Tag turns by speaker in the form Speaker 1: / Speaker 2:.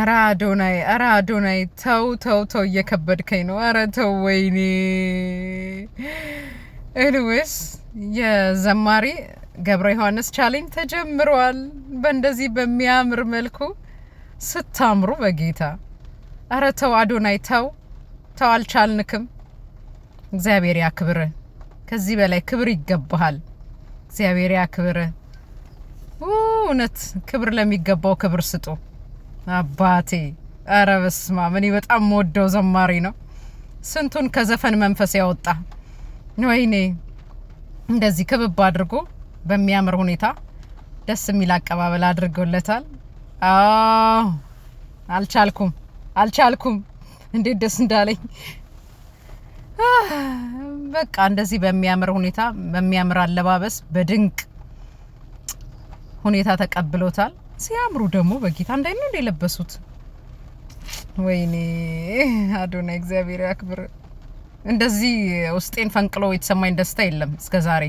Speaker 1: ኧረ አዶናይ ተው እየከበድከኝ ነው። ኧረ ተው ወይኔ። ኤኒዌይስ የዘማሪ ገብረ ዮሐንስ ቻሌንጅ ተጀምሯል። በእንደዚህ በሚያምር መልኩ ስታምሩ በጌታ ኧረ ተው አዶናይ ተው አልቻልንክም። እግዚአብሔር ያክብር። ከዚህ በላይ ክብር ይገባሃል። እግዚአብሔር ያክብር። እውነት ክብር ለሚገባው ክብር ስጡ አባቴ። ኧረ በስመ አብ እኔ በጣም ወደው ዘማሪ ነው። ስንቱን ከዘፈን መንፈስ ያወጣ ወይኔ። እንደዚህ ክብብ አድርጎ በሚያምር ሁኔታ ደስ የሚል አቀባበል አድርጎለታል። አልቻልኩም እንዴት ደስ እንዳለኝ። በቃ እንደዚህ በሚያምር ሁኔታ በሚያምር አለባበስ በድንቅ ሁኔታ ተቀብሎታል። ሲያምሩ ደግሞ በጌታ እንዳይነው እንደለበሱት ወይኔ አዶናይ እግዚአብሔር ያክብር። እንደዚህ ውስጤን ፈንቅሎ የተሰማኝ ደስታ የለም እስከዛሬ።